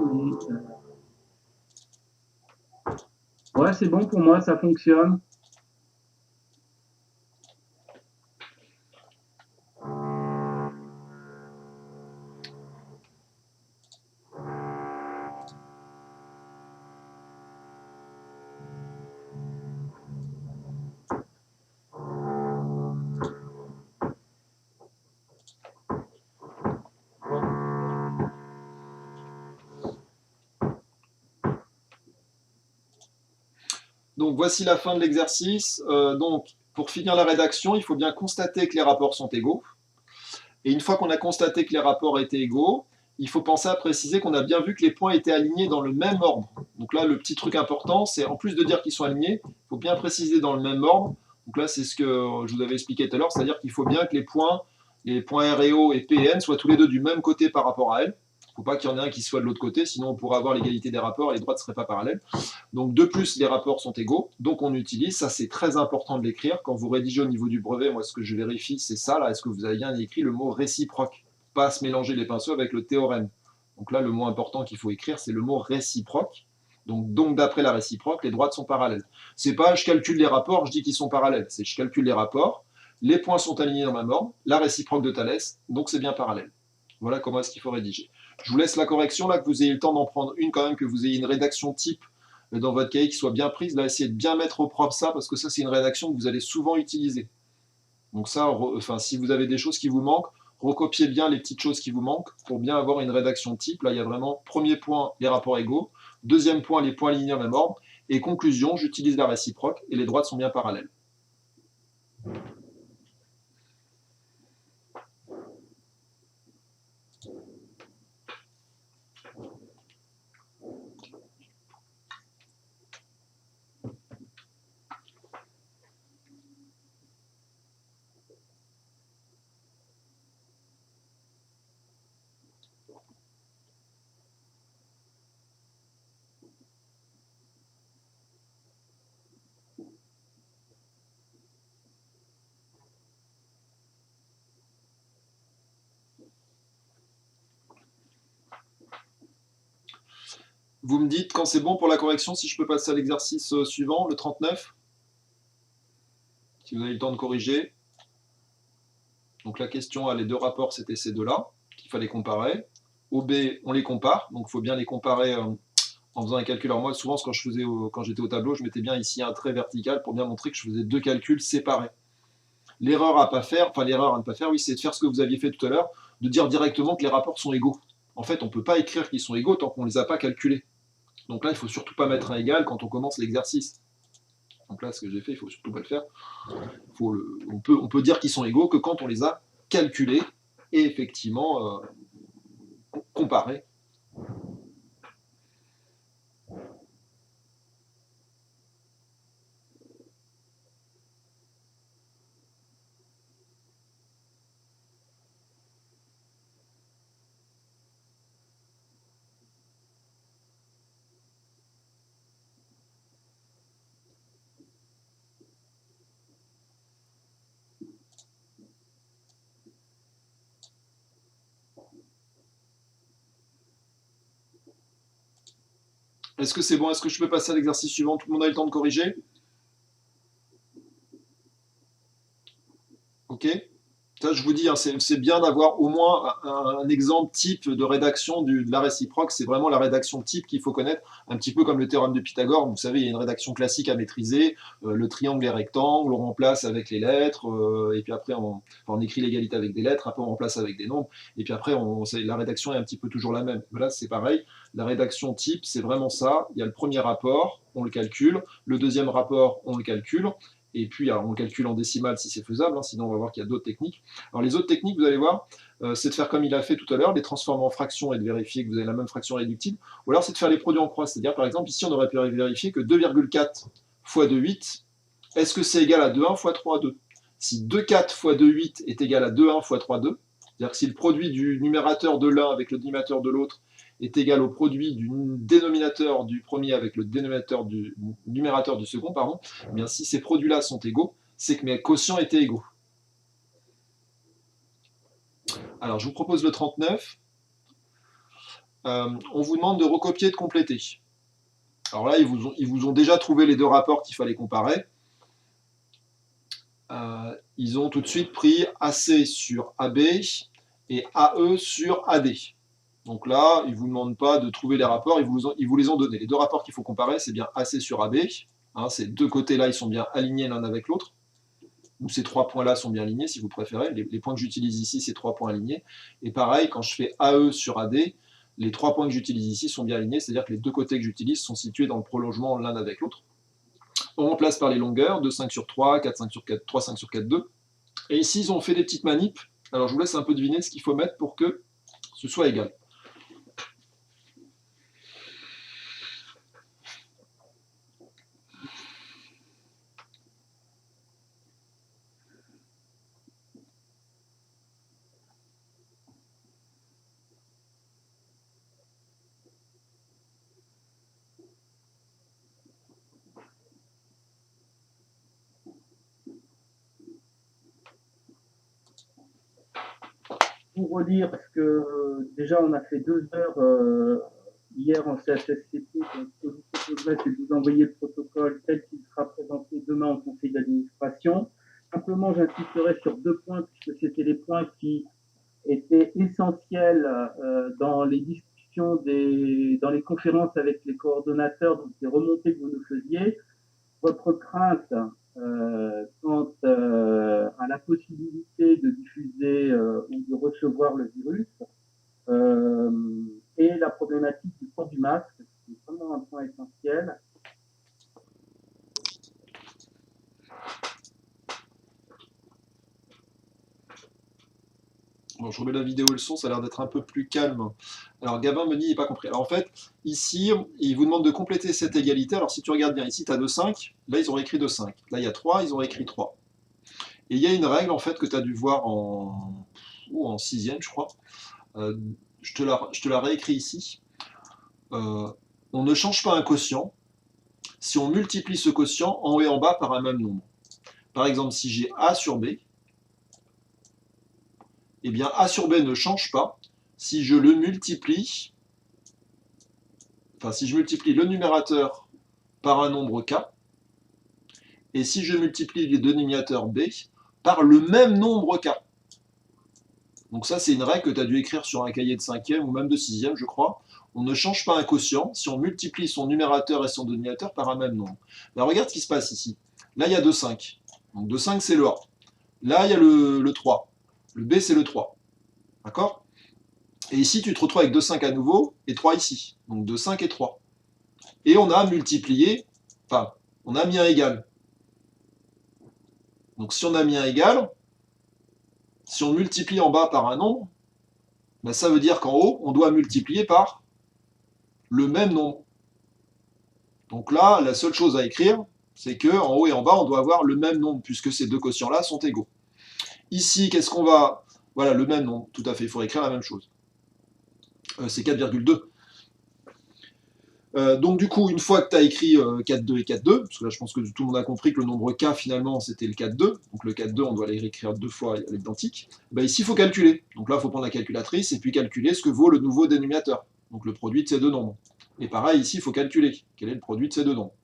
Speaker 3: mais ouais, c'est bon pour moi, ça fonctionne.
Speaker 1: Donc voici la fin de l'exercice. Donc pour finir la rédaction, il faut bien constater que les rapports sont égaux. Et une fois qu'on a constaté que les rapports étaient égaux, il faut penser à préciser qu'on a bien vu que les points étaient alignés dans le même ordre. Donc là, le petit truc important, c'est en plus de dire qu'ils sont alignés, il faut bien préciser dans le même ordre. Donc là, c'est ce que je vous avais expliqué tout à l'heure, c'est-à-dire qu'il faut bien que les points R et O et P et N soient tous les deux du même côté par rapport à L. Il ne faut pas qu'il y en ait un qui soit de l'autre côté, sinon on pourrait avoir l'égalité des rapports et les droites ne seraient pas parallèles. Donc de plus, les rapports sont égaux, donc on utilise, ça c'est très important de l'écrire, quand vous rédigez au niveau du brevet, moi ce que je vérifie c'est ça, là, est-ce que vous avez bien écrit le mot réciproque, pas se mélanger les pinceaux avec le théorème. Donc là, le mot important qu'il faut écrire, c'est le mot réciproque. Donc d'après la réciproque, les droites sont parallèles. C'est pas je calcule les rapports, je dis qu'ils sont parallèles, c'est je calcule les rapports, les points sont alignés dans ma norme, la réciproque de Thalès, donc c'est bien parallèle. Voilà comment est-ce qu'il faut rédiger. Je vous laisse la correction, là, que vous ayez le temps d'en prendre une quand même, que vous ayez une rédaction type dans votre cahier qui soit bien prise. Là, essayez de bien mettre au propre ça, parce que ça, c'est une rédaction que vous allez souvent utiliser. Donc ça, enfin, si vous avez des choses qui vous manquent, recopiez bien les petites choses qui vous manquent pour bien avoir une rédaction type. Là, il y a vraiment, premier point, les rapports égaux. Deuxième point, les points alignés en même ordre. Et conclusion, j'utilise la réciproque et les droites sont bien parallèles. Vous me dites quand c'est bon pour la correction, si je peux passer à l'exercice suivant, le 39. Si vous avez le temps de corriger. Donc la question, les deux rapports, c'était ces deux-là, qu'il fallait comparer. OB, on les compare. Donc, il faut bien les comparer en faisant un calcul. Alors moi, souvent, quand j'étais au tableau, je mettais bien ici un trait vertical pour bien montrer que je faisais deux calculs séparés. L'erreur à ne pas faire, oui, c'est de faire ce que vous aviez fait tout à l'heure, de dire directement que les rapports sont égaux. En fait, on ne peut pas écrire qu'ils sont égaux tant qu'on ne les a pas calculés. Donc là, il ne faut surtout pas mettre un égal quand on commence l'exercice. Donc là, ce que j'ai fait, il ne faut surtout pas le faire. On peut dire qu'ils sont égaux que quand on les a calculés et effectivement comparés. Est-ce que c'est bon? Est-ce que je peux passer à l'exercice suivant? Tout le monde a eu le temps de corriger? Ok? Ça, je vous dis, hein, c'est bien d'avoir au moins un exemple type de rédaction de la réciproque. C'est vraiment la rédaction type qu'il faut connaître, un petit peu comme le théorème de Pythagore. Vous savez, il y a une rédaction classique à maîtriser. Le triangle et rectangle, on remplace avec les lettres, et puis après, on écrit l'égalité avec des lettres, après on remplace avec des nombres, et puis après, la rédaction est un petit peu toujours la même. Là, c'est pareil. La rédaction type, c'est vraiment ça. Il y a le premier rapport, on le calcule. Le deuxième rapport, on le calcule. Et puis, alors, on le calcule en décimale si c'est faisable, hein, sinon on va voir qu'il y a d'autres techniques. Alors les autres techniques, vous allez voir, c'est de faire comme il a fait tout à l'heure, les transformer en fractions et de vérifier que vous avez la même fraction réductible. Ou alors c'est de faire les produits en croix, c'est-à-dire par exemple ici on aurait pu vérifier que 2,4 fois 2,8, est-ce que c'est égal à 2,1 fois 3,2? Si 2,4 fois 2,8 est égal à 2,1 fois 3,2, c'est-à-dire que si le produit du numérateur de l'un avec le dénominateur de l'autre est égal au produit du dénominateur du premier avec le dénominateur du numérateur du second, pardon, eh bien si ces produits-là sont égaux, c'est que mes quotients étaient égaux. Alors, je vous propose le 39. On vous demande de recopier et de compléter. Alors là, ils vous ont déjà trouvé les deux rapports qu'il fallait comparer. Ils ont tout de suite pris AC sur AB et AE sur AD. Donc là, ils ne vous demandent pas de trouver les rapports, ils vous les ont donnés. Les deux rapports qu'il faut comparer, c'est bien AC sur AB. Hein, ces deux côtés-là, ils sont bien alignés l'un avec l'autre. Ou ces trois points-là sont bien alignés, si vous préférez. Les points que j'utilise ici, c'est trois points alignés. Et pareil, quand je fais AE sur AD, les trois points que j'utilise ici sont bien alignés, c'est-à-dire que les deux côtés que j'utilise sont situés dans le prolongement l'un avec l'autre. On remplace par les longueurs, 2, 5 sur 3, 4, 5 sur 4, 3, 5 sur 4, 2. Et ici, ils ont fait des petites manips. Alors, je vous laisse un peu deviner ce qu'il faut mettre pour que ce soit égal.
Speaker 3: Pour redire, parce que déjà on a fait 2 heures hier en CHSCT, donc ce que je vous proposerai, c'est de vous envoyer le protocole tel qu'il sera présenté demain en conseil d'administration. Simplement, j'insisterai sur 2 points, puisque c'était les points qui étaient essentiels dans les discussions, dans les conférences avec les coordonnateurs, donc les remontées que vous nous faisiez. Votre crainte quant à la possibilité de diffuser ou de recevoir le virus et la problématique du port du masque, c'est vraiment un point essentiel.
Speaker 1: Bon, je remets la vidéo et le son, ça a l'air d'être un peu plus calme. Alors, Gabin me dit, il n'est pas compris. Alors, en fait, ici, il vous demande de compléter cette égalité. Alors, si tu regardes bien, ici, tu as 2, 5. Là, ils ont écrit 2, 5. Là, il y a 3, ils ont écrit 3. Et il y a une règle, en fait, que tu as dû voir en 6e, je crois. Je te la réécris ici. On ne change pas un quotient si on multiplie ce quotient en haut et en bas par un même nombre. Par exemple, si j'ai A sur B, eh bien A sur B ne change pas si je le multiplie, enfin si je multiplie le numérateur par un nombre K, et si je multiplie les dénominateurs B par le même nombre K. Donc ça, c'est une règle que tu as dû écrire sur un cahier de 5e ou même de 6e, je crois. On ne change pas un quotient si on multiplie son numérateur et son dénominateur par un même nombre. Ben, regarde ce qui se passe ici. Là, il y a 2, 5. Donc 2, 5, c'est le A. Là, il y a le 3. Le B, c'est le 3. D'accord? Et ici, tu te retrouves avec 2, 5 à nouveau et 3 ici. Donc 2, 5 et 3. Et on a multiplié, enfin, on a mis un égal. Donc si on a mis un égal, si on multiplie en bas par un nombre, ben, ça veut dire qu'en haut, on doit multiplier par le même nombre. Donc là, la seule chose à écrire, c'est qu'en haut et en bas, on doit avoir le même nombre, puisque ces deux quotients-là sont égaux. Ici, qu'est-ce qu'on va... Voilà, le même nombre, tout à fait, il faut écrire la même chose. C'est 4,2. Donc du coup, une fois que tu as écrit 4,2 et 4,2, parce que là je pense que tout le monde a compris que le nombre k finalement c'était le 4,2, donc le 4,2 on doit l'écrire deux fois à l'identique, ben ici il faut calculer. Donc là il faut prendre la calculatrice et puis calculer ce que vaut le nouveau dénominateur, donc le produit de ces deux nombres. Et pareil ici il faut calculer quel est le produit de ces deux nombres.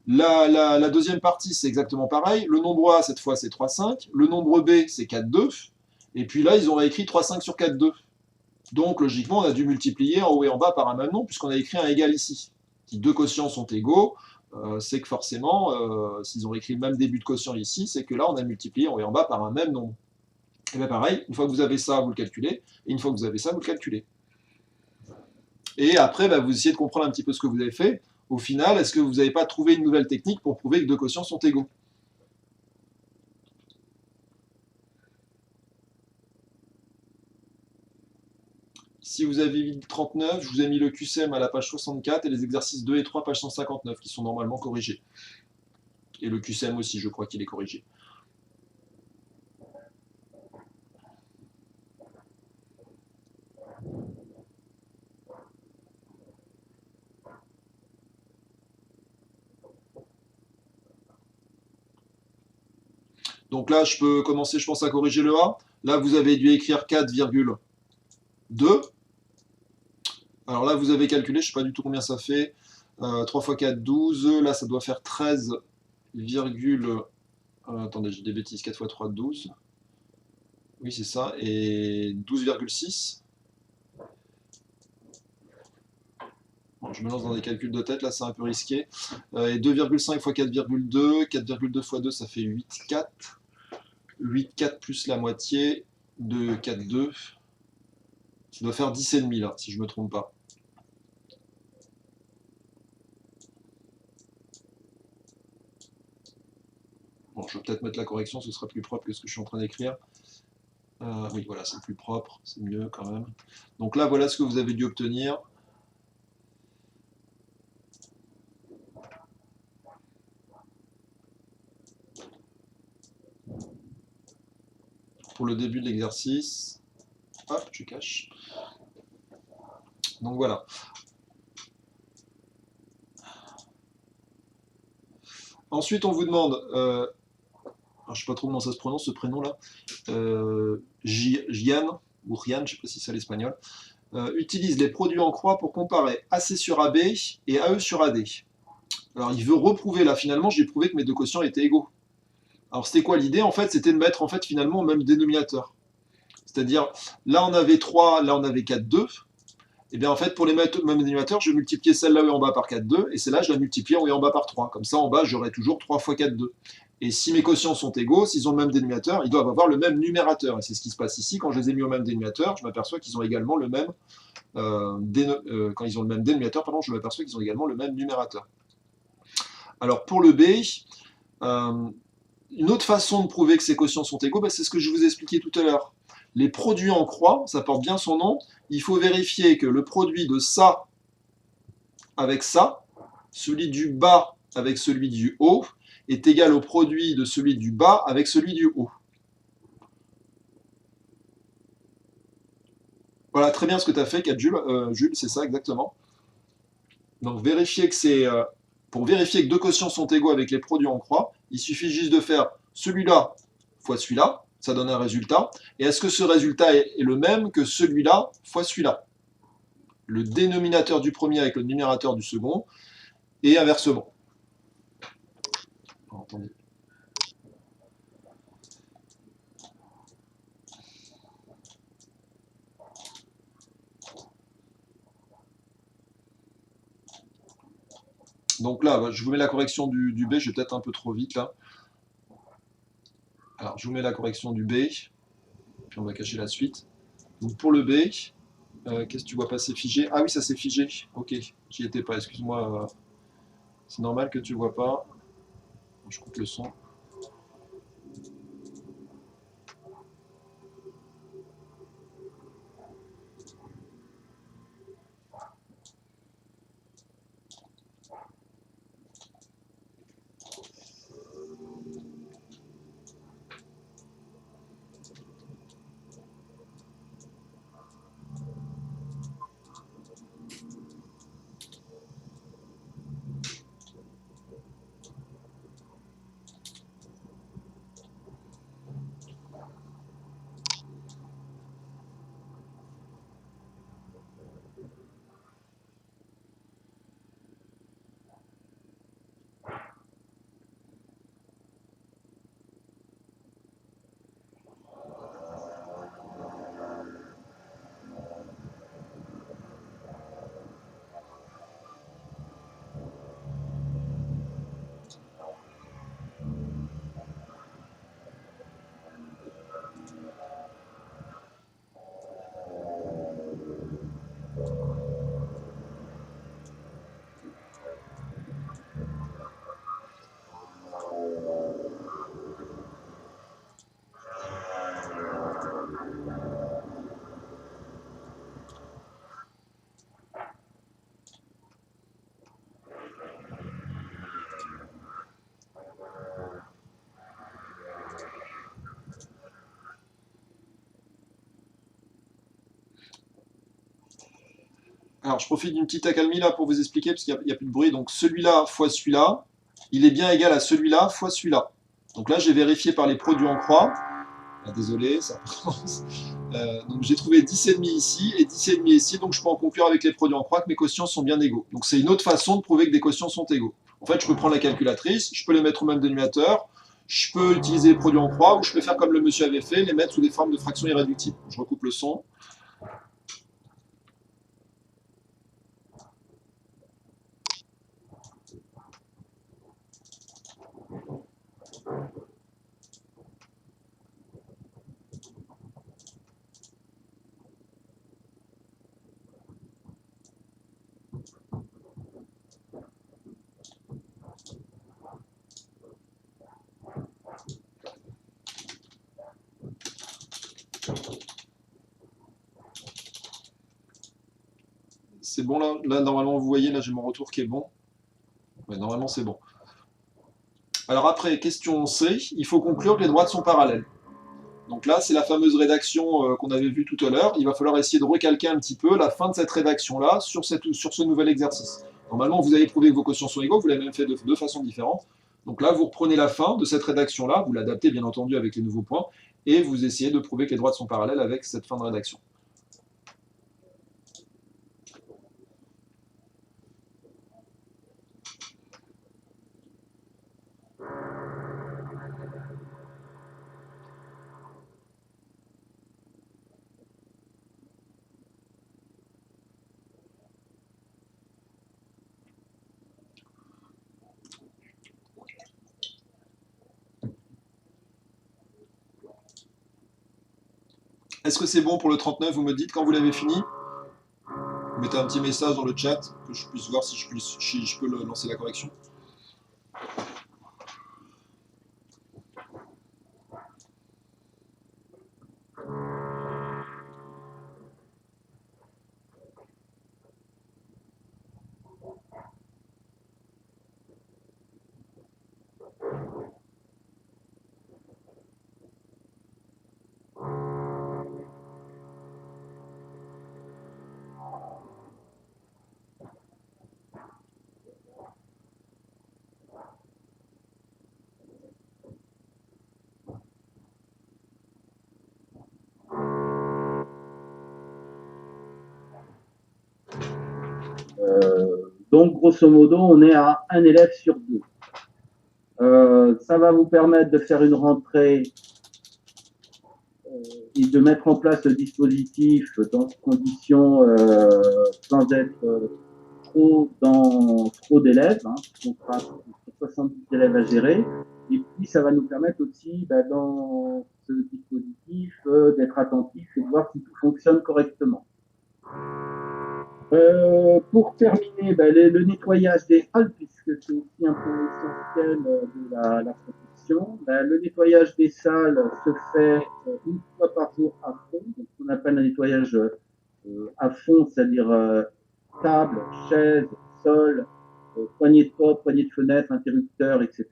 Speaker 1: La deuxième partie c'est exactement pareil, le nombre A cette fois c'est 3,5, le nombre B c'est 4,2, et puis là ils ont réécrit 3,5 sur 4,2. Donc, logiquement, on a dû multiplier en haut et en bas par un même nombre, puisqu'on a écrit un égal ici. Si deux quotients sont égaux, c'est que forcément, s'ils ont écrit le même début de quotient ici, c'est que là, on a multiplié en haut et en bas par un même nombre. Et bien pareil, une fois que vous avez ça, vous le calculez, et une fois que vous avez ça, vous le calculez. Et après, vous essayez de comprendre un petit peu ce que vous avez fait. Au final, est-ce que vous n'avez pas trouvé une nouvelle technique pour prouver que deux quotients sont égaux? Si vous avez vu le 39, je vous ai mis le QCM à la page 64 et les exercices 2 et 3, page 159, qui sont normalement corrigés. Et le QCM aussi, je crois qu'il est corrigé. Donc là, je peux commencer, je pense, à corriger le A. Là, vous avez dû écrire 4,2. Alors là, vous avez calculé, je ne sais pas du tout combien ça fait. 3 x 4, 12. Là, ça doit faire 13, attendez, j'ai des bêtises. 4 x 3, 12. Oui, c'est ça. Et 12,6. Bon, je me lance dans des calculs de tête, là, c'est un peu risqué. Et 2,5 x 4,2. 4,2 x 2, ça fait 8,4. 8,4 plus la moitié de 4,2. Ça doit faire 10,5 là, si je ne me trompe pas. Bon, je vais peut-être mettre la correction, ce sera plus propre que ce que je suis en train d'écrire. Oui, voilà, c'est plus propre, c'est mieux quand même. Donc là, voilà ce que vous avez dû obtenir. Pour le début de l'exercice. Hop, je cache. Donc voilà. Ensuite, on vous demande, alors, je ne sais pas trop comment ça se prononce ce prénom-là, Gian, ou Rian, je ne sais pas si c'est l'espagnol, utilise les produits en croix pour comparer AC sur AB et AE sur AD. Alors il veut reprouver, là finalement j'ai prouvé que mes deux quotients étaient égaux. Alors c'était quoi l'idée? En fait, c'était de mettre en fait finalement au même dénominateur. C'est-à-dire, là on avait 3, là on avait 4, 2. Et bien en fait, pour les mettre au même dénominateur, je vais multiplier celle-là en bas par 4, 2, et celle-là, je la multiplie en haut et en bas par 3. Comme ça, en bas, j'aurai toujours 3 fois 4, 2. Et si mes quotients sont égaux, s'ils ont le même dénominateur, ils doivent avoir le même numérateur. Et c'est ce qui se passe ici. Quand je les ai mis au même dénominateur, je m'aperçois qu'ils ont également le même... quand ils ont le même dénominateur, pardon, je m'aperçois qu'ils ont également le même numérateur. Alors pour le B, une autre façon de prouver que ces quotients sont égaux, c'est ce que je vous ai expliqué tout à l'heure. Les produits en croix, ça porte bien son nom, il faut vérifier que le produit de ça avec ça, celui du bas avec celui du haut, est égal au produit de celui du bas avec celui du haut. Voilà, très bien ce que tu as fait, 4 Jules, Jules, c'est ça exactement. Donc vérifier que c'est... pour vérifier que deux quotients sont égaux avec les produits en croix, il suffit juste de faire celui-là fois celui-là, ça donne un résultat. Et est-ce que ce résultat est le même que celui-là fois celui-là? Le dénominateur du premier avec le numérateur du second, et inversement. Oh, attendez. Donc là, je vous mets la correction du B, je vais peut-être un peu trop vite là. Alors, je vous mets la correction du B, puis on va cacher la suite. Donc pour le B, qu'est-ce que tu vois passer figé? Ah oui, ça c'est figé. Ok, j'y étais pas, excuse-moi. C'est normal que tu le vois pas. Je coupe le son. Alors, je profite d'une petite accalmie là pour vous expliquer, parce qu'il n'y a plus de bruit. Donc, celui-là fois celui-là, il est bien égal à celui-là fois celui-là. Donc là, j'ai vérifié par les produits en croix. Ah, désolé, ça recommence. Donc, j'ai trouvé 10,5 ici et 10,5 ici. Donc, je peux en conclure avec les produits en croix que mes quotients sont bien égaux. Donc, c'est une autre façon de prouver que des quotients sont égaux. En fait, je peux prendre la calculatrice, je peux les mettre au même dénominateur, je peux utiliser les produits en croix, ou je peux faire comme le monsieur avait fait, les mettre sous des formes de fractions irréductibles. Je recoupe le son. C'est bon là, normalement vous voyez, là j'ai mon retour qui est bon. Ouais, normalement c'est bon. Alors après, question C, il faut conclure que les droites sont parallèles. Donc là, c'est la fameuse rédaction qu'on avait vue tout à l'heure. Il va falloir essayer de recalquer un petit peu la fin de cette rédaction-là sur ce nouvel exercice. Normalement, vous avez prouvé que vos quotients sont égaux, vous l'avez même fait de deux façons différentes. Donc là, vous reprenez la fin de cette rédaction-là, vous l'adaptez bien entendu avec les nouveaux points, et vous essayez de prouver que les droites sont parallèles avec cette fin de rédaction. Est-ce que c'est bon pour le 39? Vous me dites quand vous l'avez fini. Vous mettez un petit message dans le chat, que je puisse voir si je peux lancer la correction.
Speaker 3: Donc, grosso modo, on est à un élève sur deux. Ça va vous permettre de faire une rentrée et de mettre en place le dispositif dans des conditions sans être trop d'élèves, hein, on sera 70 élèves à gérer. Et puis, ça va nous permettre aussi, dans ce dispositif, d'être attentif et de voir si tout fonctionne correctement. Pour terminer, le nettoyage des salles, puisque c'est aussi un point essentiel de la protection. Le nettoyage des salles se fait une fois par jour à fond, donc on appelle un nettoyage à fond, c'est-à-dire table, chaise, sol, poignée de porte, poignée de fenêtre, interrupteur, etc.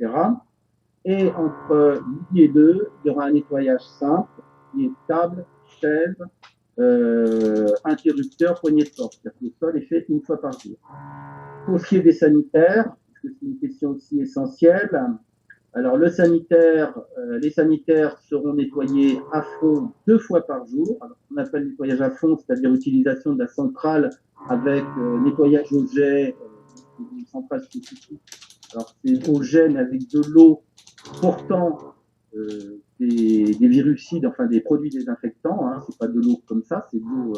Speaker 3: Et entre midi et deux, il y aura un nettoyage simple, qui est table, chaise, interrupteur, poignée de porte. C'est-à-dire que le sol est fait une fois par jour. Pour ce qui est des sanitaires, parce que c'est une question aussi essentielle, alors les sanitaires seront nettoyés à fond 2 fois par jour. Alors, on appelle nettoyage à fond, c'est-à-dire utilisation de la centrale avec nettoyage au jet, une centrale spécifique. Alors c'est au jet mais avec de l'eau portant des virucides, enfin des produits désinfectants, hein, c'est pas de l'eau comme ça, c'est de l'eau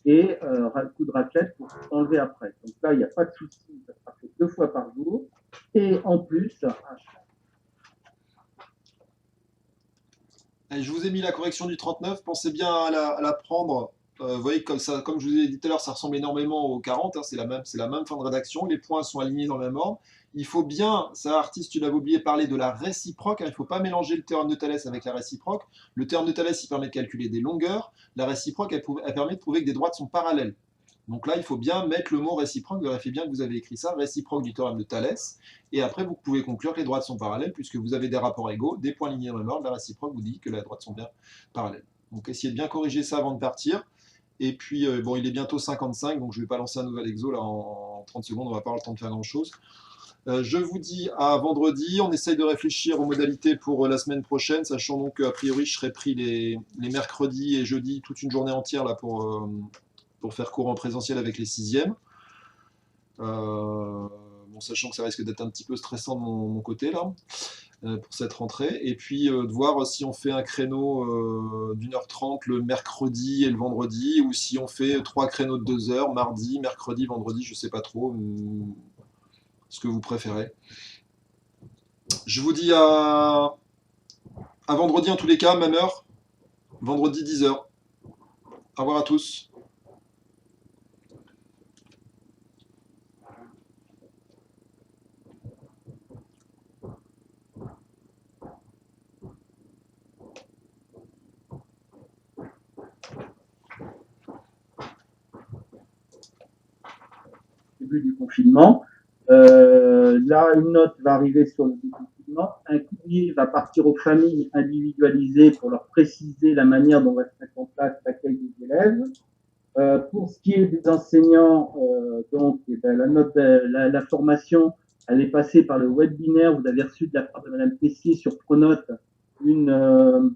Speaker 3: et un coup de raclette pour enlever après. Donc là, il n'y a pas de souci, ça sera fait 2 fois par jour. Et en plus,
Speaker 1: Je vous ai mis la correction du 39, pensez bien à la prendre. Vous voyez, comme, ça, comme je vous ai dit tout à l'heure, ça ressemble énormément au 40, hein, c'est la même fin de rédaction, les points sont alignés dans le même ordre. Il faut bien, ça artiste, tu l'avais oublié, parler de la réciproque, hein, il ne faut pas mélanger le théorème de Thalès avec la réciproque. Le théorème de Thalès, il permet de calculer des longueurs, la réciproque, elle permet de prouver que des droites sont parallèles. Donc là, il faut bien mettre le mot réciproque, vérifiez bien que vous avez écrit ça, réciproque du théorème de Thalès, et après vous pouvez conclure que les droites sont parallèles, puisque vous avez des rapports égaux, des points linéaires dans l'ordre, la réciproque vous dit que les droites sont bien parallèles. Donc essayez de bien corriger ça avant de partir. Et puis, bon, il est bientôt 55, donc je ne vais pas lancer un nouvel exo là en 30 secondes, on va pas avoir le temps de faire grand-chose. Je vous dis à vendredi, on essaye de réfléchir aux modalités pour la semaine prochaine, sachant donc qu'a priori je serai pris les mercredis et jeudis toute une journée entière là pour faire cours en présentiel avec les sixièmes. Bon, sachant que ça risque d'être un petit peu stressant de mon côté là pour cette rentrée. Et puis de voir si on fait un créneau d'1h30 le mercredi et le vendredi, ou si on fait 3 créneaux de 2 heures, mardi, mercredi, vendredi, je sais pas trop ce que vous préférez. Je vous dis à vendredi en tous les cas, même heure, vendredi 10 heures. Au revoir à tous.
Speaker 3: Début du confinement. Là, une note va arriver sur le déconfinement. Un courrier va partir aux familles individualisées pour leur préciser la manière dont va se mettre en place l'accueil des élèves. Pour ce qui est des enseignants, donc, la note, la formation, elle est passée par le webinaire. Vous avez reçu de la part de Madame Tessier sur Pronote une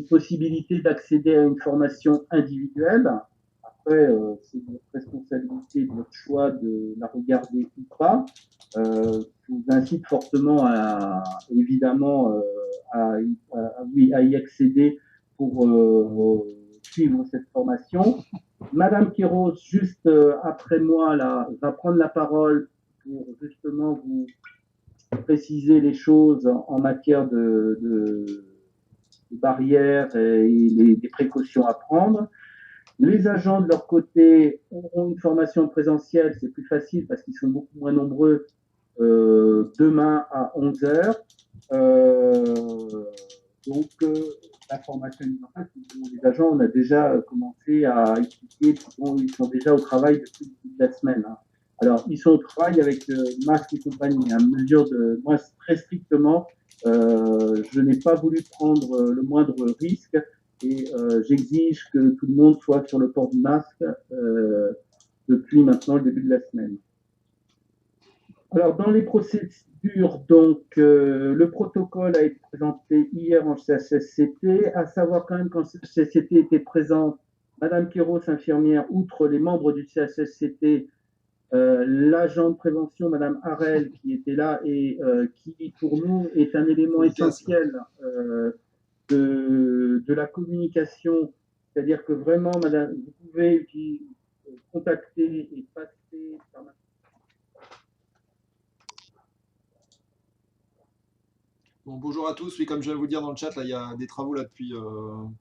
Speaker 3: possibilité d'accéder à une formation individuelle. Après, c'est votre responsabilité, votre choix de la regarder ou pas. Je vous incite fortement évidemment, oui, à y accéder pour suivre cette formation. Madame Kéros, juste après moi, là, va prendre la parole pour justement vous préciser les choses en matière de barrières et des précautions à prendre. Les agents, de leur côté, auront une formation présentielle. C'est plus facile parce qu'ils sont beaucoup moins nombreux demain à 11 heures. Donc, la formation les agents, on a déjà commencé à expliquer qu'ils sont déjà au travail depuis le début de la semaine. Hein. Alors, ils sont au travail avec masque et compagnie. À mesure de, moi, très strictement, je n'ai pas voulu prendre le moindre risque et j'exige que tout le monde soit sur le port du masque depuis maintenant le début de la semaine. Alors, dans les procédures, donc, le protocole a été présenté hier en CHSCT, à savoir quand même qu'en CHSCT était présente Madame Kéros, infirmière, outre les membres du CHSCT, l'agent de prévention, Madame Harel, qui était là et qui, pour nous, est un élément essentiel de la communication. C'est-à-dire que vraiment, Madame, vous pouvez contacter et passer par
Speaker 1: Bon, bonjour à tous. Oui, comme je viens de vous le dire dans le chat, là, il y a des travaux là depuis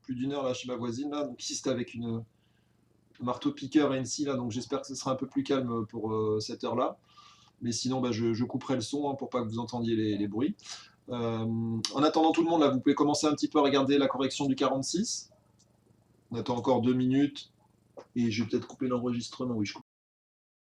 Speaker 1: plus d'une heure là chez ma voisine là. Donc ici, c'était avec un marteau-piqueur et une scie là. Donc j'espère que ce sera un peu plus calme pour cette heure-là. Mais sinon, bah, je couperai le son hein, pour pas que vous entendiez les bruits. En attendant tout le monde, là, vous pouvez commencer un petit peu à regarder la correction du 46. On attend encore 2 minutes et je vais peut-être couper l'enregistrement. Oui, je coupe.